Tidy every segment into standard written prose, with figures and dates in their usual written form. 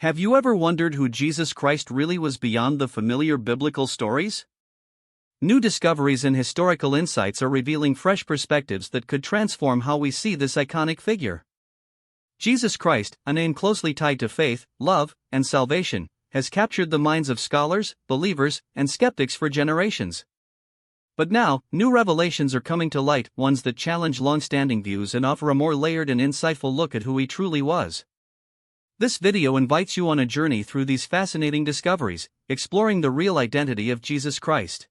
Have you ever wondered who Jesus Christ really was beyond the familiar biblical stories? New discoveries and historical insights are revealing fresh perspectives that could transform how we see this iconic figure. Jesus Christ, a name closely tied to faith, love, and salvation, has captured the minds of scholars, believers, and skeptics for generations. But now, new revelations are coming to light, ones that challenge long-standing views and offer a more layered and insightful look at who he truly was. This video invites you on a journey through these fascinating discoveries, exploring the real identity of Jesus Christ.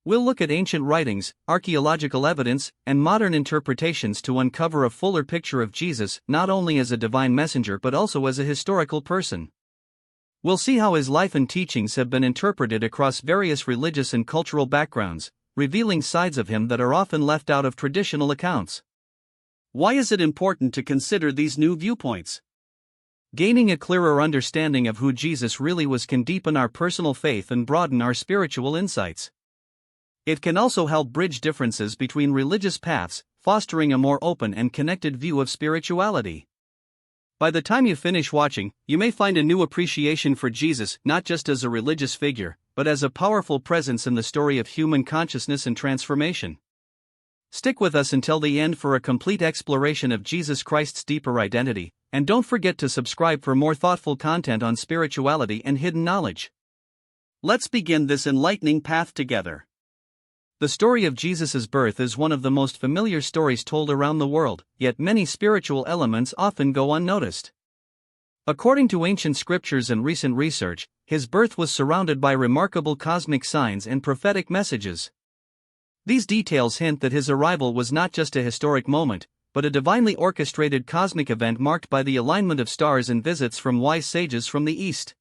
We'll look at ancient writings, archaeological evidence, and modern interpretations to uncover a fuller picture of Jesus, not only as a divine messenger but also as a historical person. We'll see how his life and teachings have been interpreted across various religious and cultural backgrounds, revealing sides of him that are often left out of traditional accounts. Why is it important to consider these new viewpoints? Gaining a clearer understanding of who Jesus really was can deepen our personal faith and broaden our spiritual insights. It can also help bridge differences between religious paths, fostering a more open and connected view of spirituality. By the time you finish watching, you may find a new appreciation for Jesus, not just as a religious figure, but as a powerful presence in the story of human consciousness and transformation. Stick with us until the end for a complete exploration of Jesus Christ's deeper identity, and don't forget to subscribe for more thoughtful content on spirituality and hidden knowledge. Let's begin this enlightening path together. The story of Jesus' birth is one of the most familiar stories told around the world, yet many spiritual elements often go unnoticed. According to ancient scriptures and recent research, his birth was surrounded by remarkable cosmic signs and prophetic messages. These details hint that his arrival was not just a historic moment, but a divinely orchestrated cosmic event marked by the alignment of stars and visits from wise sages from the East.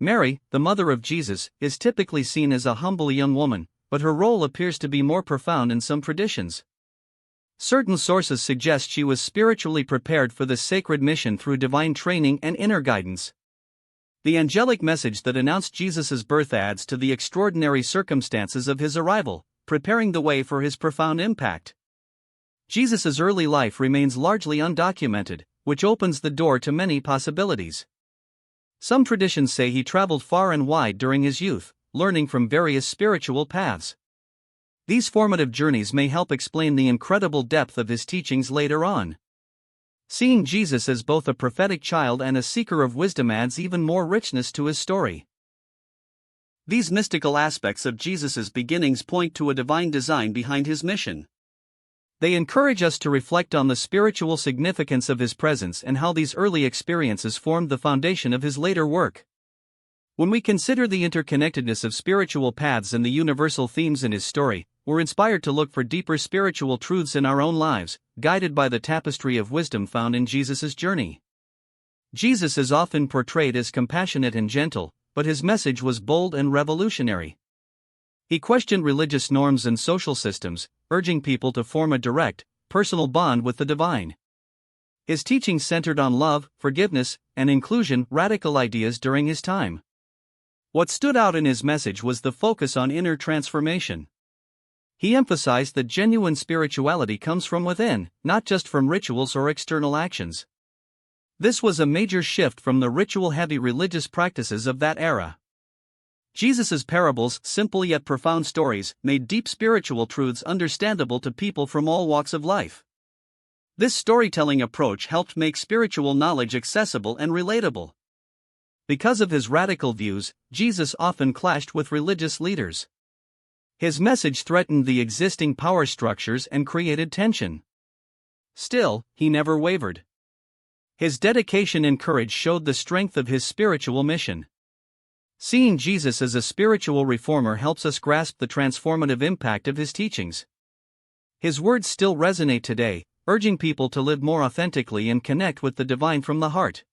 Mary, the mother of Jesus, is typically seen as a humble young woman, but her role appears to be more profound in some traditions. Certain sources suggest she was spiritually prepared for this sacred mission through divine training and inner guidance. The angelic message that announced Jesus' birth adds to the extraordinary circumstances of his arrival, preparing the way for his profound impact. Jesus' early life remains largely undocumented, which opens the door to many possibilities. Some traditions say he traveled far and wide during his youth, learning from various spiritual paths. These formative journeys may help explain the incredible depth of his teachings later on. Seeing Jesus as both a prophetic child and a seeker of wisdom adds even more richness to his story. These mystical aspects of Jesus' beginnings point to a divine design behind his mission. They encourage us to reflect on the spiritual significance of his presence and how these early experiences formed the foundation of his later work. When we consider the interconnectedness of spiritual paths and the universal themes in his story, we're inspired to look for deeper spiritual truths in our own lives, guided by the tapestry of wisdom found in Jesus' journey. Jesus is often portrayed as compassionate and gentle, but his message was bold and revolutionary. He questioned religious norms and social systems, urging people to form a direct, personal bond with the divine. His teachings centered on love, forgiveness, and inclusion, radical ideas during his time. What stood out in his message was the focus on inner transformation. He emphasized that genuine spirituality comes from within, not just from rituals or external actions. This was a major shift from the ritual-heavy religious practices of that era. Jesus' parables, simple yet profound stories, made deep spiritual truths understandable to people from all walks of life. This storytelling approach helped make spiritual knowledge accessible and relatable. Because of his radical views, Jesus often clashed with religious leaders. His message threatened the existing power structures and created tension. Still, he never wavered. His dedication and courage showed the strength of his spiritual mission. Seeing Jesus as a spiritual reformer helps us grasp the transformative impact of his teachings. His words still resonate today, urging people to live more authentically and connect with the divine from the heart.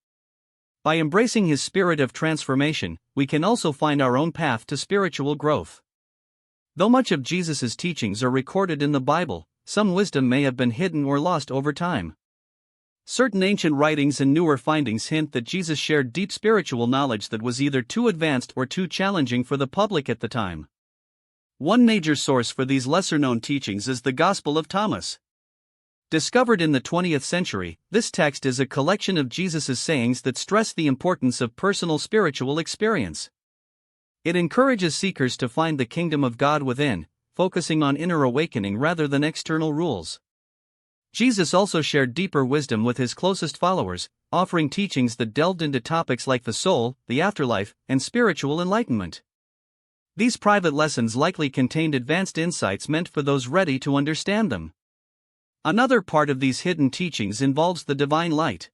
By embracing his spirit of transformation, we can also find our own path to spiritual growth. Though much of Jesus' teachings are recorded in the Bible, some wisdom may have been hidden or lost over time. Certain ancient writings and newer findings hint that Jesus shared deep spiritual knowledge that was either too advanced or too challenging for the public at the time. One major source for these lesser-known teachings is the Gospel of Thomas. Discovered in the 20th century, this text is a collection of Jesus' sayings that stress the importance of personal spiritual experience. It encourages seekers to find the kingdom of God within, focusing on inner awakening rather than external rules. Jesus also shared deeper wisdom with his closest followers, offering teachings that delved into topics like the soul, the afterlife, and spiritual enlightenment. These private lessons likely contained advanced insights meant for those ready to understand them. Another part of these hidden teachings involves the divine light.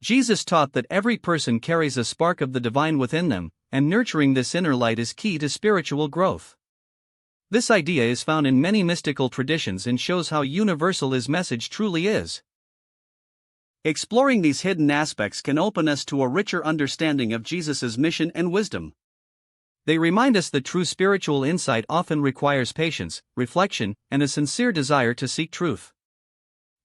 Jesus taught that every person carries a spark of the divine within them, and nurturing this inner light is key to spiritual growth. This idea is found in many mystical traditions and shows how universal his message truly is. Exploring these hidden aspects can open us to a richer understanding of Jesus' mission and wisdom. They remind us that true spiritual insight often requires patience, reflection, and a sincere desire to seek truth.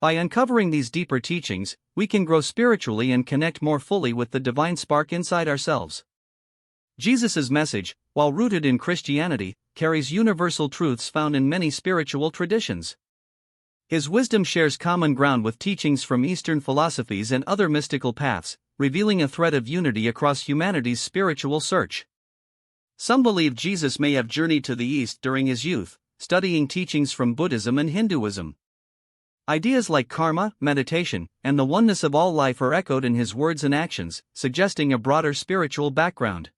By uncovering these deeper teachings, we can grow spiritually and connect more fully with the divine spark inside ourselves. Jesus' message, while rooted in Christianity, carries universal truths found in many spiritual traditions. His wisdom shares common ground with teachings from Eastern philosophies and other mystical paths, revealing a thread of unity across humanity's spiritual search. Some believe Jesus may have journeyed to the East during his youth, studying teachings from Buddhism and Hinduism. Ideas like karma, meditation, and the oneness of all life are echoed in his words and actions, suggesting a broader spiritual background.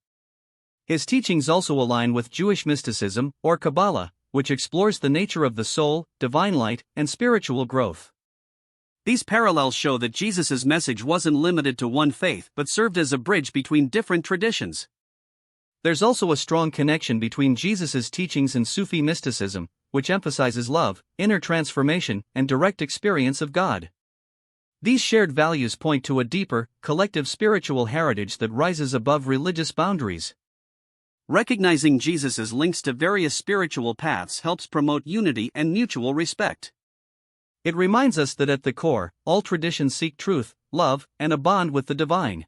His teachings also align with Jewish mysticism, or Kabbalah, which explores the nature of the soul, divine light, and spiritual growth. These parallels show that Jesus' message wasn't limited to one faith but served as a bridge between different traditions. There's also a strong connection between Jesus' teachings and Sufi mysticism, which emphasizes love, inner transformation, and direct experience of God. These shared values point to a deeper, collective spiritual heritage that rises above religious boundaries. Recognizing Jesus' links to various spiritual paths helps promote unity and mutual respect. It reminds us that at the core, all traditions seek truth, love, and a bond with the divine.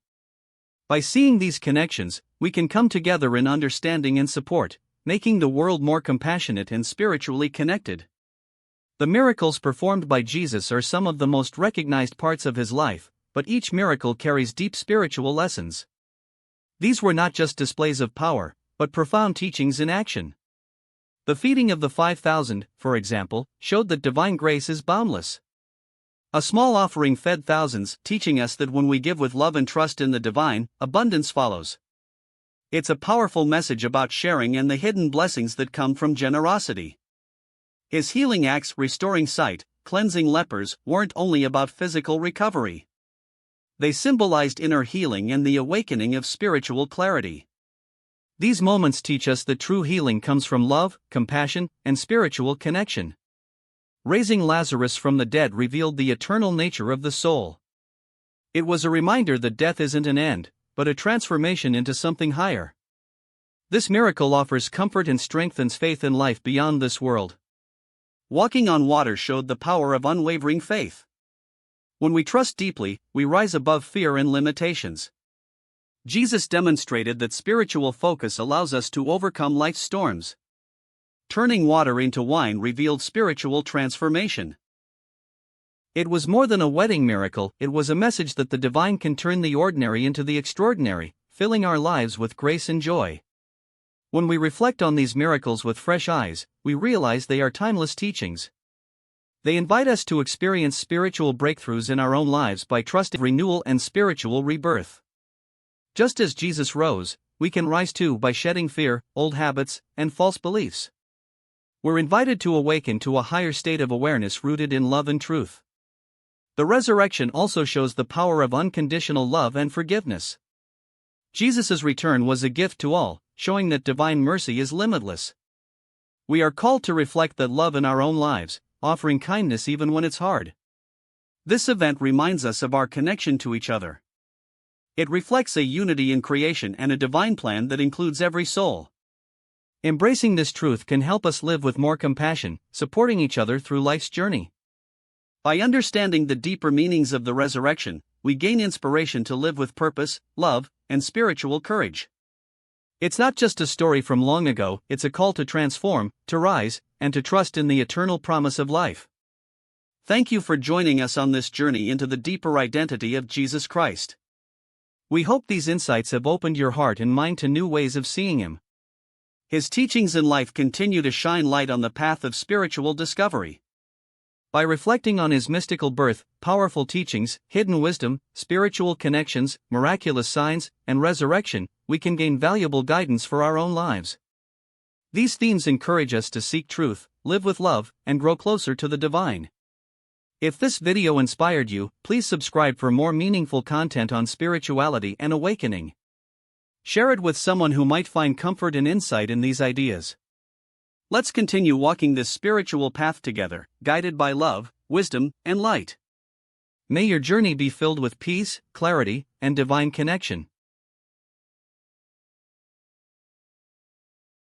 By seeing these connections, we can come together in understanding and support, making the world more compassionate and spiritually connected. The miracles performed by Jesus are some of the most recognized parts of his life, but each miracle carries deep spiritual lessons. These were not just displays of power, but profound teachings in action. The feeding of the 5,000, for example, showed that divine grace is boundless. A small offering fed thousands, teaching us that when we give with love and trust in the divine, abundance follows. It's a powerful message about sharing and the hidden blessings that come from generosity. His healing acts, restoring sight, cleansing lepers, weren't only about physical recovery. They symbolized inner healing and the awakening of spiritual clarity. These moments teach us that true healing comes from love, compassion, and spiritual connection. Raising Lazarus from the dead revealed the eternal nature of the soul. It was a reminder that death isn't an end, but a transformation into something higher. This miracle offers comfort and strengthens faith in life beyond this world. Walking on water showed the power of unwavering faith. When we trust deeply, we rise above fear and limitations. Jesus demonstrated that spiritual focus allows us to overcome life's storms. Turning water into wine revealed spiritual transformation. It was more than a wedding miracle, it was a message that the divine can turn the ordinary into the extraordinary, filling our lives with grace and joy. When we reflect on these miracles with fresh eyes, we realize they are timeless teachings. They invite us to experience spiritual breakthroughs in our own lives by trusting renewal and spiritual rebirth. Just as Jesus rose, we can rise too by shedding fear, old habits, and false beliefs. We're invited to awaken to a higher state of awareness rooted in love and truth. The resurrection also shows the power of unconditional love and forgiveness. Jesus' return was a gift to all, showing that divine mercy is limitless. We are called to reflect that love in our own lives, offering kindness even when it's hard. This event reminds us of our connection to each other. It reflects a unity in creation and a divine plan that includes every soul. Embracing this truth can help us live with more compassion, supporting each other through life's journey. By understanding the deeper meanings of the resurrection, we gain inspiration to live with purpose, love, and spiritual courage. It's not just a story from long ago, it's a call to transform, to rise, and to trust in the eternal promise of life. Thank you for joining us on this journey into the deeper identity of Jesus Christ. We hope these insights have opened your heart and mind to new ways of seeing Him. His teachings and life continue to shine light on the path of spiritual discovery. By reflecting on His mystical birth, powerful teachings, hidden wisdom, spiritual connections, miraculous signs, and resurrection, we can gain valuable guidance for our own lives. These themes encourage us to seek truth, live with love, and grow closer to the divine. If this video inspired you, please subscribe for more meaningful content on spirituality and awakening. Share it with someone who might find comfort and insight in these ideas. Let's continue walking this spiritual path together, guided by love, wisdom, and light. May your journey be filled with peace, clarity, and divine connection.